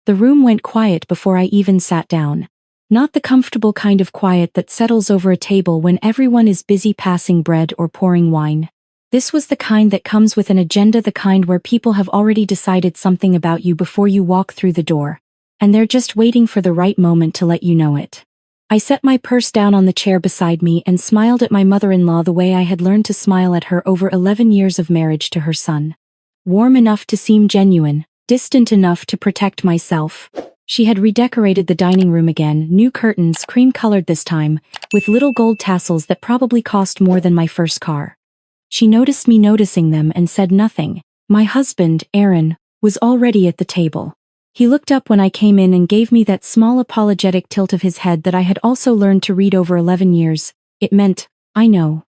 The room went quiet before I even sat down. Not the comfortable kind of quiet that settles over a table when everyone is busy passing bread or pouring wine. This was the kind that comes with an agenda, the kind where people have already decided something about you before you walk through the door, and they're just waiting for the right moment to let you know it. I set my purse down on the chair beside me and smiled at my mother-in-law the way I had learned to smile at her over 11 years of marriage to her son. Warm enough to seem genuine, distant enough to protect myself. She had redecorated the dining room again, new curtains, cream-colored this time, with little gold tassels that probably cost more than my first car. She noticed me noticing them and said nothing. My husband, Aaron, was already at the table. He looked up when I came in and gave me that small apologetic tilt of his head that I had also learned to read over 11 years. It meant, I know.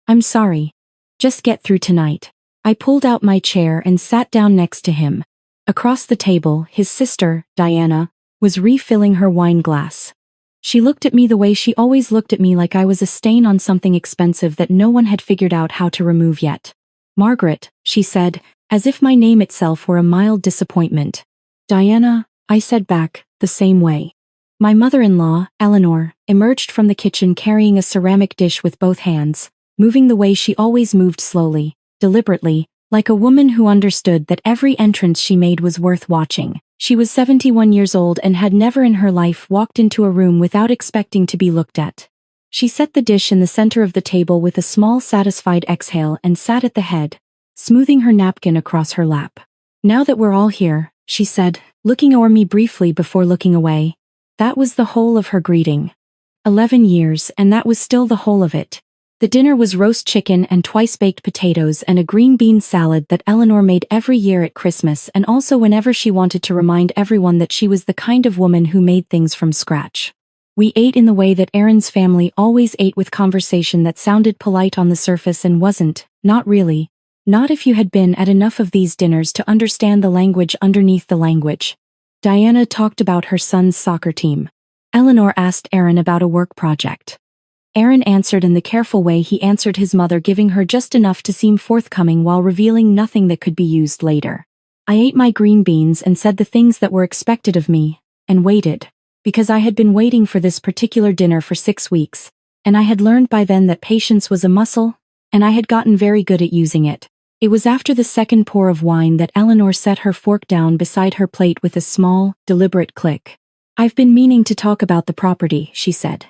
I'm sorry. Just get through tonight. I pulled out my chair and sat down next to him. Across the table, his sister, Diana, was refilling her wine glass. She looked at me the way she always looked at me, like I was a stain on something expensive that no one had figured out how to remove yet. Margaret, she said, as if my name itself were a mild disappointment. Diana, I said back, the same way. My mother-in-law, Eleanor, emerged from the kitchen carrying a ceramic dish with both hands, moving the way she always moved, slowly, deliberately, like a woman who understood that every entrance she made was worth watching. She was 71 years old and had never in her life walked into a room without expecting to be looked at. She set the dish in the center of the table with a small satisfied exhale and sat at the head, smoothing her napkin across her lap. Now that we're all here, she said, looking over me briefly before looking away. That was the whole of her greeting. 11 years, and that was still the whole of it. The dinner was roast chicken and twice-baked potatoes and a green bean salad that Eleanor made every year at Christmas and also whenever she wanted to remind everyone that she was the kind of woman who made things from scratch. We ate in the way that Aaron's family always ate, with conversation that sounded polite on the surface and wasn't, not really. Not if you had been at enough of these dinners to understand the language underneath the language. Diana talked about her son's soccer team. Eleanor asked Aaron about a work project. Aaron answered in the careful way he answered his mother, giving her just enough to seem forthcoming while revealing nothing that could be used later. I ate my green beans and said the things that were expected of me, and waited, because I had been waiting for this particular dinner for 6 weeks, and I had learned by then that patience was a muscle, and I had gotten very good at using it. It was after the second pour of wine that Eleanor set her fork down beside her plate with a small, deliberate click. I've been meaning to talk about the property, she said.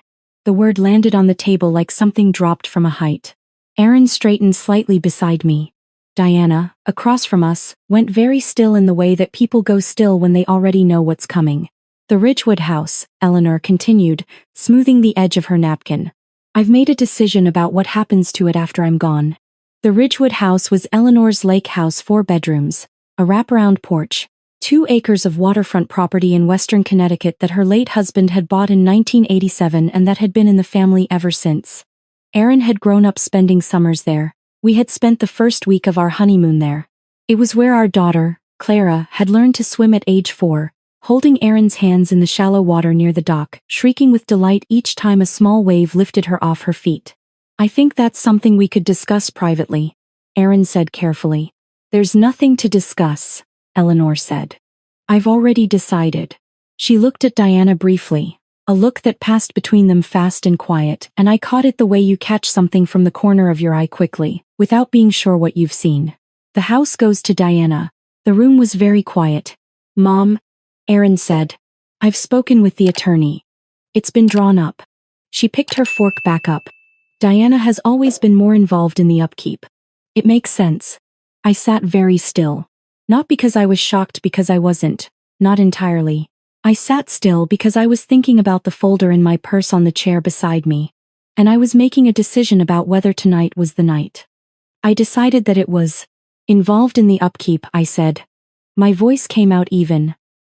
The word landed on the table like something dropped from a height. Aaron straightened slightly beside me. Diana, across from us, went very still in the way that people go still when they already know what's coming. The Ridgewood house, Eleanor continued, smoothing the edge of her napkin. I've made a decision about what happens to it after I'm gone. The Ridgewood house was Eleanor's lake house, 4 bedrooms, a wraparound porch, 2 acres of waterfront property in western Connecticut that her late husband had bought in 1987 and that had been in the family ever since. Aaron had grown up spending summers there. We had spent the first week of our honeymoon there. It was where our daughter, Clara, had learned to swim at age 4, holding Aaron's hands in the shallow water near the dock, shrieking with delight each time a small wave lifted her off her feet. I think that's something we could discuss privately, Aaron said carefully. There's nothing to discuss, Eleanor said. I've already decided. She looked at Diana briefly, a look that passed between them fast and quiet, and I caught it the way you catch something from the corner of your eye quickly, without being sure what you've seen. The house goes to Diana. The room was very quiet. Mom, Aaron said. I've spoken with the attorney. It's been drawn up. She picked her fork back up. Diana has always been more involved in the upkeep. It makes sense. I sat very still. Not because I was shocked, because I wasn't. Not entirely. I sat still because I was thinking about the folder in my purse on the chair beside me. And I was making a decision about whether tonight was the night. I decided that it was. Involved in the upkeep, I said. My voice came out even.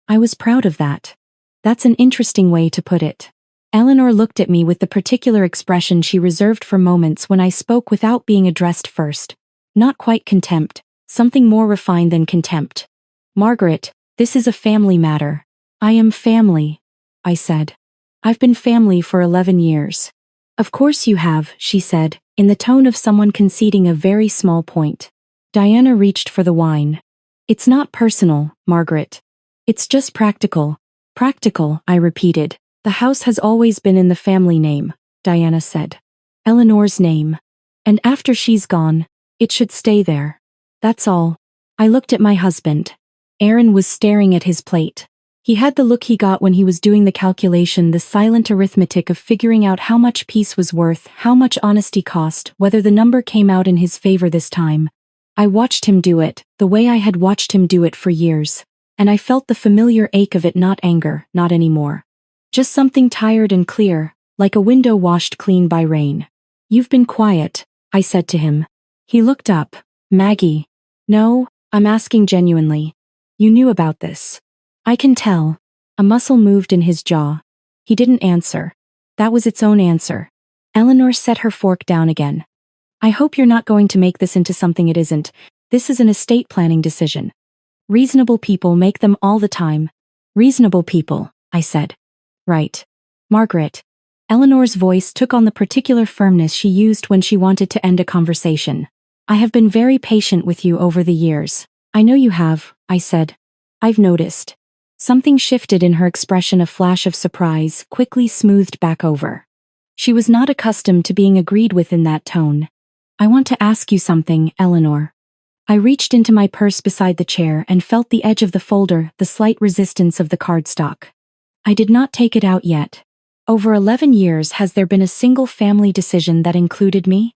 I was proud of that. That's an interesting way to put it. Eleanor looked at me with the particular expression she reserved for moments when I spoke without being addressed first. Not quite contempt, something more refined than contempt. Margaret, this is a family matter. I am family, I said. I've been family for 11 years. Of course you have, she said, in the tone of someone conceding a very small point. Diana reached for the wine. It's not personal, Margaret. It's just practical. Practical, I repeated. The house has always been in the family name, Diana said. Eleanor's name. And after she's gone, it should stay there. That's all. I looked at my husband. Aaron was staring at his plate. He had the look he got when he was doing the calculation, the silent arithmetic of figuring out how much peace was worth, how much honesty cost, whether the number came out in his favor this time. I watched him do it, the way I had watched him do it for years. And I felt the familiar ache of it, not anger, not anymore. Just something tired and clear, like a window washed clean by rain. You've been quiet, I said to him. He looked up. Maggie. No, I'm asking genuinely. You knew about this. I can tell. A muscle moved in his jaw. He didn't answer. That was its own answer. Eleanor set her fork down again. I hope you're not going to make this into something it isn't. This is an estate planning decision. Reasonable people make them all the time. Reasonable people, I said. Right. Margaret. Eleanor's voice took on the particular firmness she used when she wanted to end a conversation. I have been very patient with you over the years. I know you have, I said. I've noticed. Something shifted in her expression, a flash of surprise, quickly smoothed back over. She was not accustomed to being agreed with in that tone. I want to ask you something, Eleanor. I reached into my purse beside the chair and felt the edge of the folder, the slight resistance of the cardstock. I did not take it out yet. Over 11 years has there been a single family decision that included me?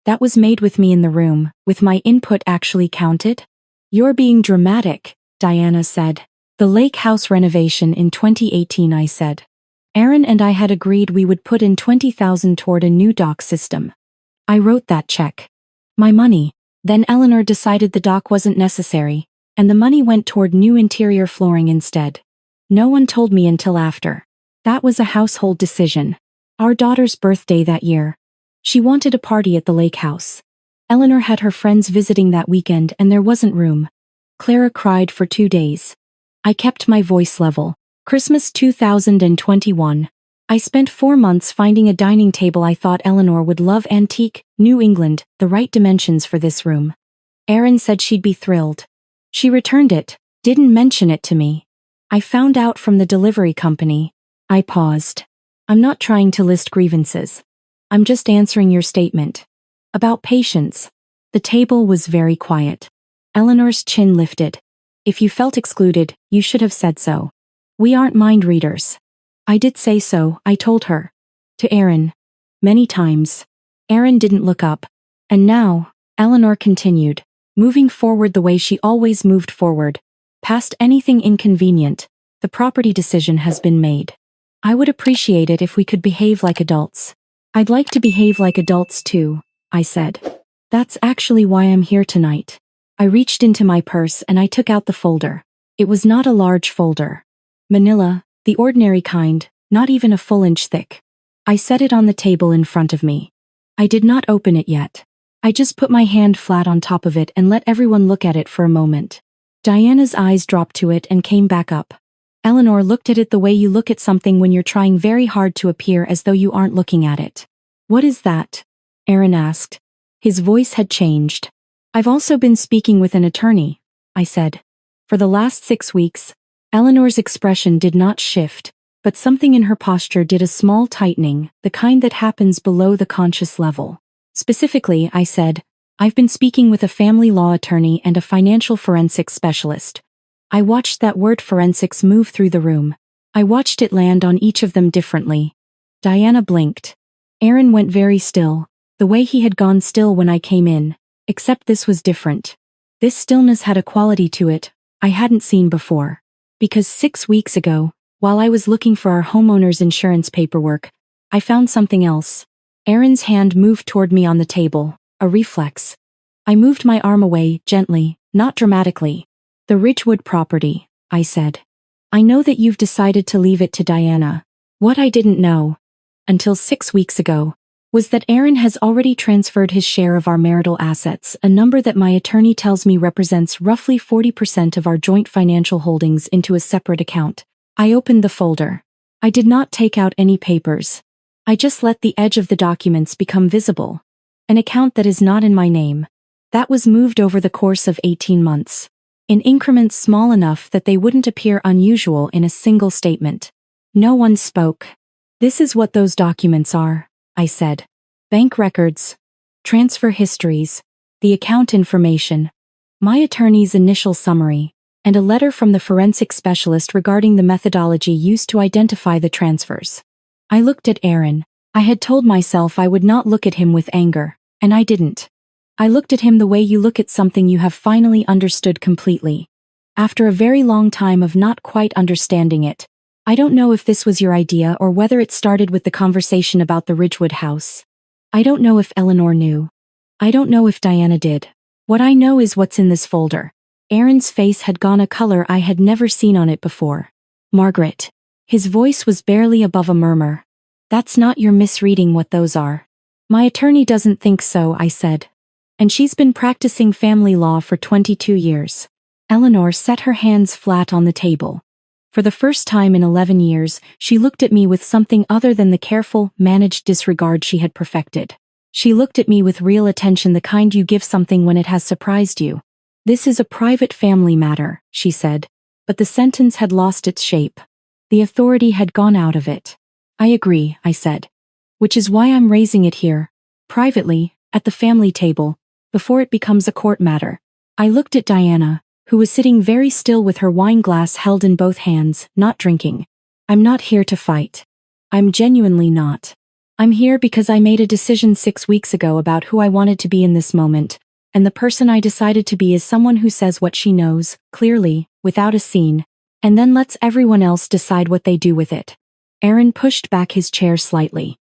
That was made with me in the room, with my input actually counted? You're being dramatic, Diana said. The lake house renovation in 2018, I said. Aaron and I had agreed we would put in $20,000 toward a new dock system. I wrote that check. My money. Then Eleanor decided the dock wasn't necessary, and the money went toward new interior flooring instead. No one told me until after. That was a household decision. Our daughter's birthday that year. She wanted a party at the lake house. Eleanor had her friends visiting that weekend and there wasn't room. Clara cried for 2 days. I kept my voice level. Christmas 2021. I spent 4 months finding a dining table I thought Eleanor would love, antique, New England, the right dimensions for this room. Erin said she'd be thrilled. She returned it, didn't mention it to me. I found out from the delivery company. I paused. I'm not trying to list grievances. I'm just answering your statement. About patience. The table was very quiet. Eleanor's chin lifted. If you felt excluded, you should have said so. We aren't mind readers. I did say so, I told her. To Aaron. Many times. Aaron didn't look up. And now, Eleanor continued, moving forward the way she always moved forward. Past anything inconvenient, the property decision has been made. I would appreciate it if we could behave like adults. I'd like to behave like adults too, I said. That's actually why I'm here tonight. I reached into my purse and I took out the folder. It was not a large folder. Manila, the ordinary kind, not even a full inch thick. I set it on the table in front of me. I did not open it yet. I just put my hand flat on top of it and let everyone look at it for a moment. Diana's eyes dropped to it and came back up. Eleanor looked at it the way you look at something when you're trying very hard to appear as though you aren't looking at it. What is that? Aaron asked. His voice had changed. I've also been speaking with an attorney, I said. For the last 6 weeks, Eleanor's expression did not shift, but something in her posture did, a small tightening, the kind that happens below the conscious level. Specifically, I said, I've been speaking with a family law attorney and a financial forensics specialist. I watched that word forensics move through the room. I watched it land on each of them differently. Diana blinked. Aaron went very still, the way he had gone still when I came in, except this was different. This stillness had a quality to it I hadn't seen before. Because 6 weeks ago, while I was looking for our homeowner's insurance paperwork, I found something else. Aaron's hand moved toward me on the table, a reflex. I moved my arm away, gently, not dramatically. The Ridgewood property, I said. I know that you've decided to leave it to Diana. What I didn't know, until 6 weeks ago, was that Aaron has already transferred his share of our marital assets, a number that my attorney tells me represents roughly 40% of our joint financial holdings, into a separate account. I opened the folder. I did not take out any papers. I just let the edge of the documents become visible. An account that is not in my name. That was moved over the course of 18 months. in increments small enough that they wouldn't appear unusual in a single statement. No one spoke. "This is what those documents are," I said. "Bank records, transfer histories, the account information, my attorney's initial summary, and a letter from the forensic specialist regarding the methodology used to identify the transfers." I looked at Aaron. I had told myself I would not look at him with anger, and I didn't. I looked at him the way you look at something you have finally understood completely. After a very long time of not quite understanding it. I don't know if this was your idea or whether it started with the conversation about the Ridgewood house. I don't know if Eleanor knew. I don't know if Diana did. What I know is what's in this folder. Aaron's face had gone a color I had never seen on it before. "Margaret." His voice was barely above a murmur. "That's not your misreading what those are." "My attorney doesn't think so," I said. "And she's been practicing family law for 22 years. Eleanor set her hands flat on the table. For the first time in 11 years, she looked at me with something other than the careful, managed disregard she had perfected. She looked at me with real attention, the kind you give something when it has surprised you. "This is a private family matter," she said. But the sentence had lost its shape. The authority had gone out of it. "I agree," I said. "Which is why I'm raising it here. Privately, at the family table, before it becomes a court matter." I looked at Diana, who was sitting very still with her wine glass held in both hands, not drinking. "I'm not here to fight. I'm genuinely not. I'm here because I made a decision 6 weeks ago about who I wanted to be in this moment, and the person I decided to be is someone who says what she knows, clearly, without a scene, and then lets everyone else decide what they do with it." Aaron pushed back his chair slightly.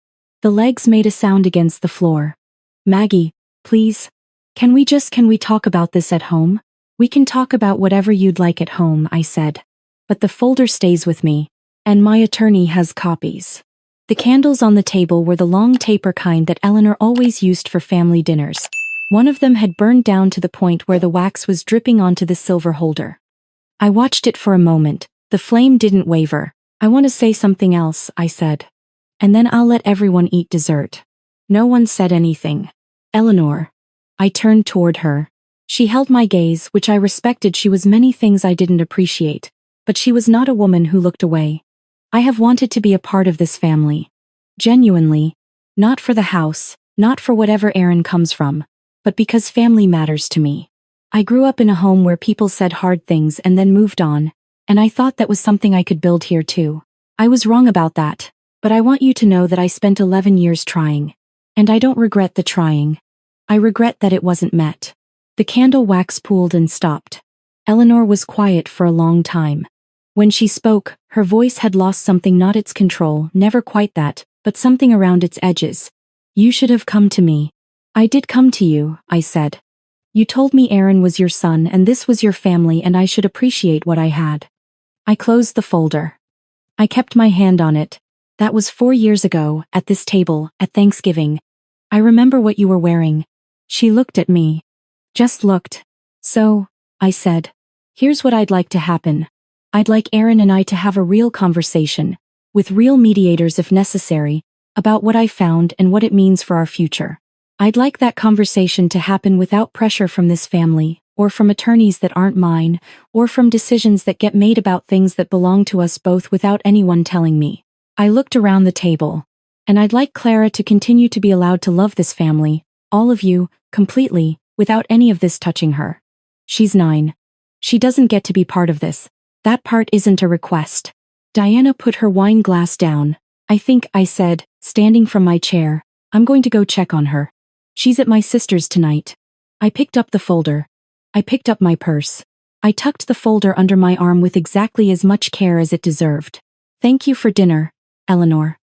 The legs made a sound against the floor. "Maggie, please. Can we talk about this at home?" "We can talk about whatever you'd like at home," I said. "But the folder stays with me. And my attorney has copies." The candles on the table were the long taper kind that Eleanor always used for family dinners. One of them had burned down to the point where the wax was dripping onto the silver holder. I watched it for a moment. The flame didn't waver. "I want to say something else," I said. "And then I'll let everyone eat dessert." No one said anything. "Eleanor." I turned toward her. She held my gaze, which I respected. She was many things I didn't appreciate, but she was not a woman who looked away. "I have wanted to be a part of this family. Genuinely. Not for the house, not for whatever Aaron comes from, but because family matters to me. I grew up in a home where people said hard things and then moved on, and I thought that was something I could build here too. I was wrong about that, but I want you to know that I spent 11 years trying. And I don't regret the trying. I regret that it wasn't met." The candle wax pooled and stopped. Eleanor was quiet for a long time. When she spoke, her voice had lost something, not its control, never quite that, but something around its edges. "You should have come to me." "I did come to you," I said. "You told me Aaron was your son and this was your family and I should appreciate what I had." I closed the folder. I kept my hand on it. "That was 4 years ago, at this table, at Thanksgiving. I remember what you were wearing." She looked at me. Just looked. "So," I said, "here's what I'd like to happen. I'd like Aaron and I to have a real conversation, with real mediators if necessary, about what I found and what it means for our future. I'd like that conversation to happen without pressure from this family, or from attorneys that aren't mine, or from decisions that get made about things that belong to us both without anyone telling me." I looked around the table. "And I'd like Clara to continue to be allowed to love this family, all of you, completely, without any of this touching her. She's 9. She doesn't get to be part of this. That part isn't a request." Diana put her wine glass down. "I think," I said, standing from my chair, "I'm going to go check on her. She's at my sister's tonight." I picked up the folder. I picked up my purse. I tucked the folder under my arm with exactly as much care as it deserved. "Thank you for dinner, Eleanor.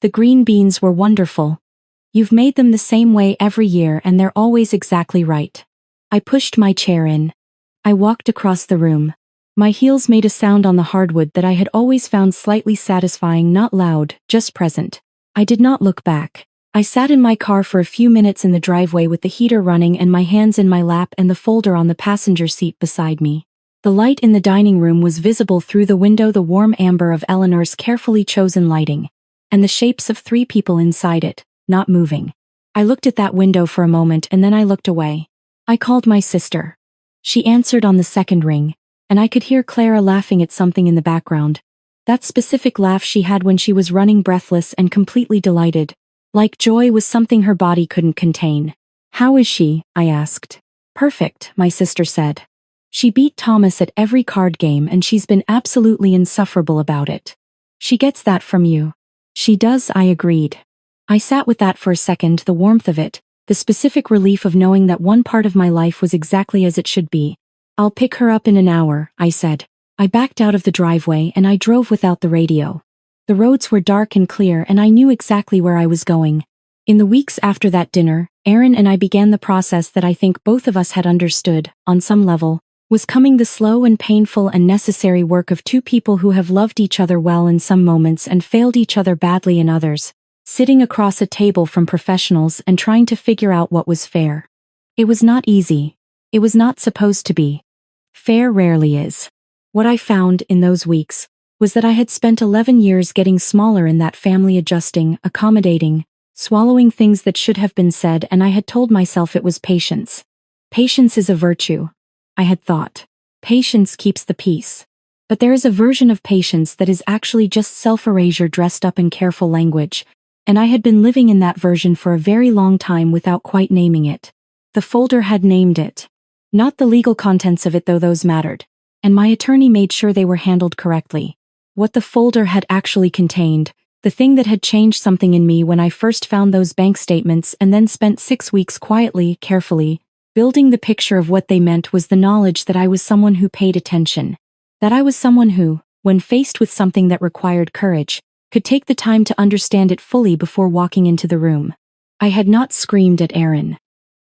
The green beans were wonderful. You've made them the same way every year and they're always exactly right." I pushed my chair in. I walked across the room. My heels made a sound on the hardwood that I had always found slightly satisfying, not loud, just present. I did not look back. I sat in my car for a few minutes in the driveway with the heater running and my hands in my lap and the folder on the passenger seat beside me. The light in the dining room was visible through the window, the warm amber of Eleanor's carefully chosen lighting, and the shapes of 3 people inside it, not moving. I looked at that window for a moment and then I looked away. I called my sister. She answered on the second ring, and I could hear Clara laughing at something in the background. That specific laugh she had when she was running breathless and completely delighted. Like joy was something her body couldn't contain. "How is she?" I asked. "Perfect," my sister said. "She beat Thomas at every card game and she's been absolutely insufferable about it." "She gets that from you." "She does," I agreed. I sat with that for a second, the warmth of it, the specific relief of knowing that one part of my life was exactly as it should be. "I'll pick her up in an hour," I said. I backed out of the driveway and I drove without the radio. The roads were dark and clear and I knew exactly where I was going. In the weeks after that dinner, Aaron and I began the process that I think both of us had understood, on some level, was coming: the slow and painful and necessary work of two people who have loved each other well in some moments and failed each other badly in others, sitting across a table from professionals and trying to figure out what was fair. It was not easy. It was not supposed to be. Fair rarely is. What I found in those weeks was that I had spent 11 years getting smaller in that family, adjusting, accommodating, swallowing things that should have been said, and I had told myself it was patience. Patience is a virtue, I had thought. Patience keeps the peace. But there is a version of patience that is actually just self-erasure dressed up in careful language, and I had been living in that version for a very long time without quite naming it. The folder had named it. Not the legal contents of it, though those mattered, and my attorney made sure they were handled correctly. What the folder had actually contained, the thing that had changed something in me when I first found those bank statements and then spent 6 weeks quietly, carefully, building the picture of what they meant, was the knowledge that I was someone who paid attention. That I was someone who, when faced with something that required courage, could take the time to understand it fully before walking into the room. I had not screamed at Aaron.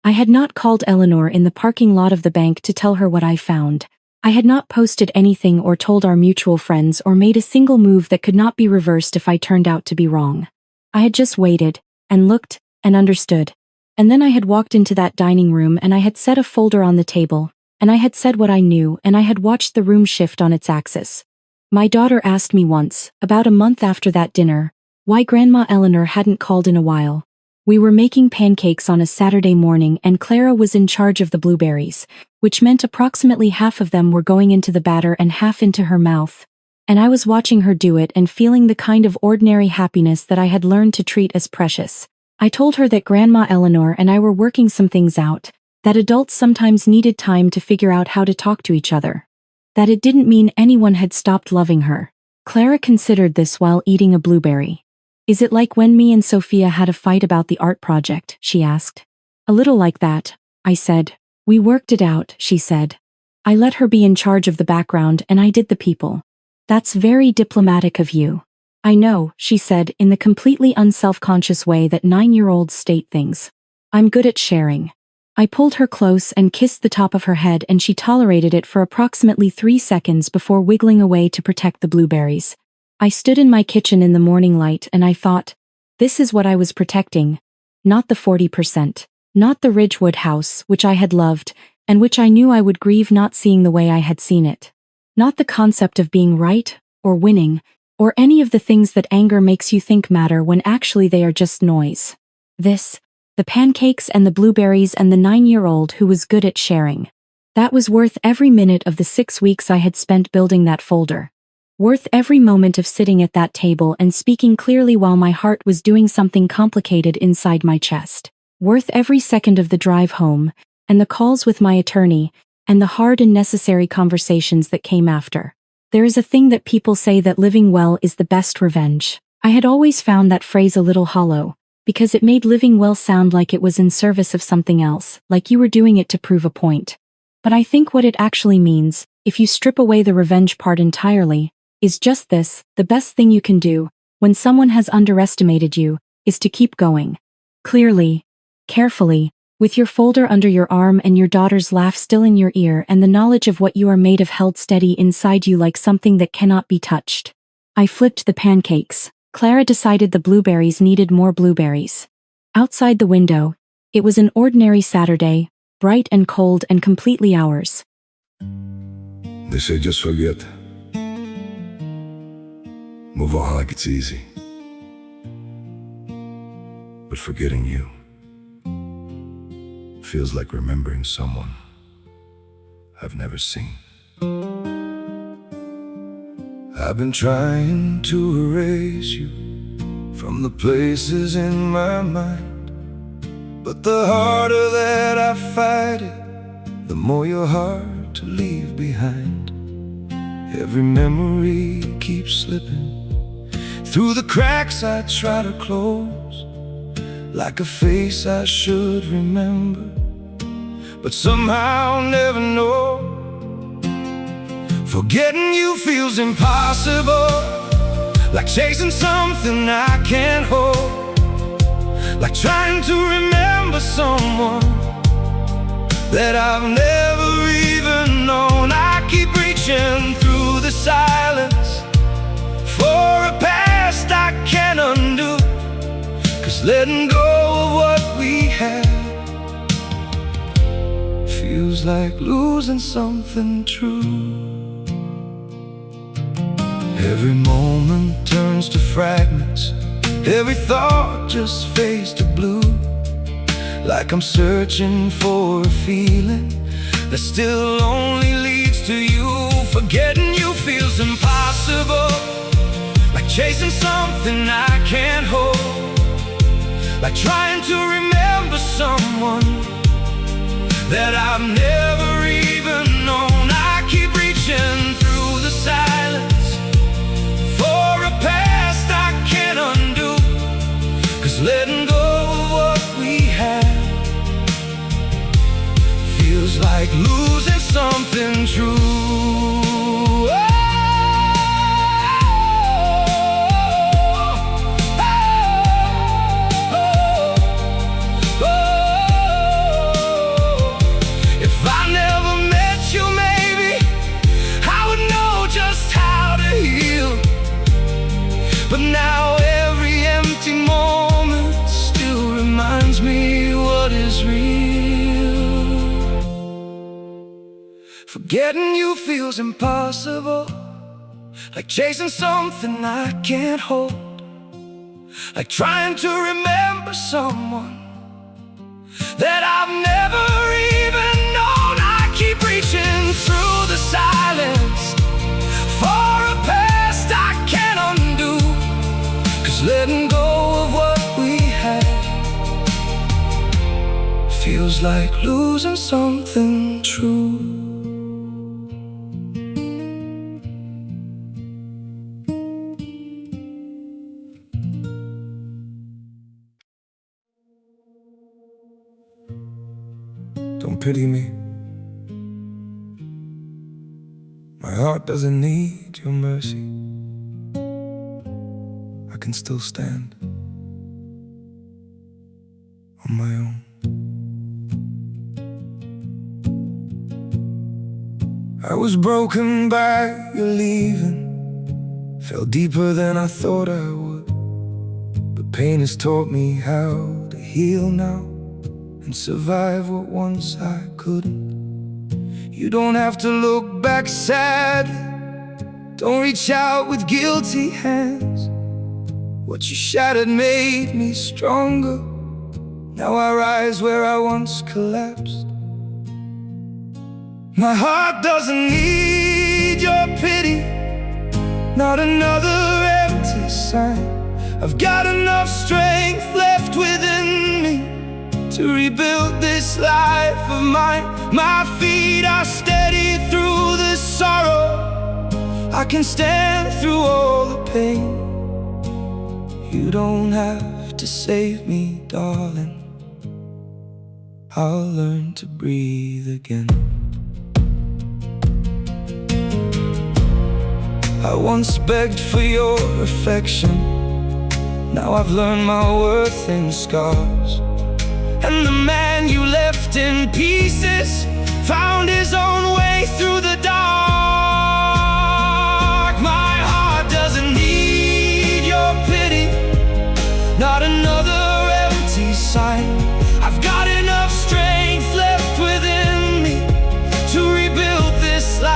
I had not called Eleanor in the parking lot of the bank to tell her what I found. I had not posted anything or told our mutual friends or made a single move that could not be reversed if I turned out to be wrong. I had just waited, and looked, and understood. And then I had walked into that dining room and I had set a folder on the table, and I had said what I knew, and I had watched the room shift on its axis. My daughter asked me once, about a month after that dinner, why Grandma Eleanor hadn't called in a while. We were making pancakes on a Saturday morning and Clara was in charge of the blueberries, which meant approximately half of them were going into the batter and half into her mouth. And I was watching her do it and feeling the kind of ordinary happiness that I had learned to treat as precious. I told her that Grandma Eleanor and I were working some things out, that adults sometimes needed time to figure out how to talk to each other. That it didn't mean anyone had stopped loving her. Clara considered this while eating a blueberry. "Is it like when me and Sophia had a fight about the art project?" she asked. "A little like that," I said. "We worked it out," she said. "I let her be in charge of the background and I did the people." "That's very diplomatic of you." "I know," she said in the completely unself-conscious way that 9-year-olds state things. "I'm good at sharing." I pulled her close and kissed the top of her head, and she tolerated it for approximately 3 seconds before wiggling away to protect the blueberries. I stood in my kitchen in the morning light and I thought, this is what I was protecting. Not the 40%. Not the Ridgewood house, which I had loved, and which I knew I would grieve not seeing the way I had seen it. Not the concept of being right, or winning, or any of the things that anger makes you think matter when actually they are just noise. This, the pancakes and the blueberries and the 9-year-old who was good at sharing. That was worth every minute of the 6 weeks I had spent building that folder. Worth every moment of sitting at that table and speaking clearly while my heart was doing something complicated inside my chest. Worth every second of the drive home, and the calls with my attorney, and the hard and necessary conversations that came after. There is a thing that people say that living well is the best revenge. I had always found that phrase a little hollow, because it made living well sound like it was in service of something else, like you were doing it to prove a point. But I think what it actually means, if you strip away the revenge part entirely, is just this: the best thing you can do, when someone has underestimated you, is to keep going. Clearly, carefully, with your folder under your arm and your daughter's laugh still in your ear and the knowledge of what you are made of held steady inside you like something that cannot be touched. I flipped the pancakes. Clara decided the blueberries needed more blueberries. Outside the window, it was an ordinary Saturday, bright and cold and completely ours. They say just forget. Move on like it's easy. But forgetting you feels like remembering someone I've never seen. I've been trying to erase you from the places in my mind, but the harder that I fight it, the more you're hard to leave behind. Every memory keeps slipping through the cracks I try to close, like a face I should remember, but somehow never know. Forgetting you feels impossible, like chasing something I can't hold, like trying to remember someone that I've never even known. I keep reaching through the silence for a past I can't undo, 'cause letting go of what we had feels like losing something true. Every moment turns to fragments, every thought just fades to blue, like I'm searching for a feeling that still only leads to you. Forgetting you feels impossible, like chasing something I can't hold, like trying to remember someone that I've never even known. I keep reaching through the silence for a past I can't undo, 'cause letting go of what we had feels like losing something true. If I never met you, maybe I would know just how to heal, but now every empty moment still reminds me what is real. Forgetting you feels impossible, like chasing something I can't hold, like trying to remember someone that I've never even known. I keep reaching through the silence for a past I can't undo, 'cause letting go of what we had feels like losing something true. Don't pity me. My heart doesn't need your mercy. I can still stand on my own. I was broken by your leaving, fell deeper than I thought I would, but pain has taught me how to heal now and survive what once I couldn't. You don't have to look back sadly, don't reach out with guilty hands. What you shattered made me stronger, now I rise where I once collapsed. My heart doesn't need your pity, not another empty sign. I've got enough strength left within me to rebuild this life of mine. My feet are steady through the sorrow, I can stand through all the pain. You don't have to save me, darling, I'll learn to breathe again. I once begged for your affection, now I've learned my worth in scars. And the man you left in pieces found his own way through the dark.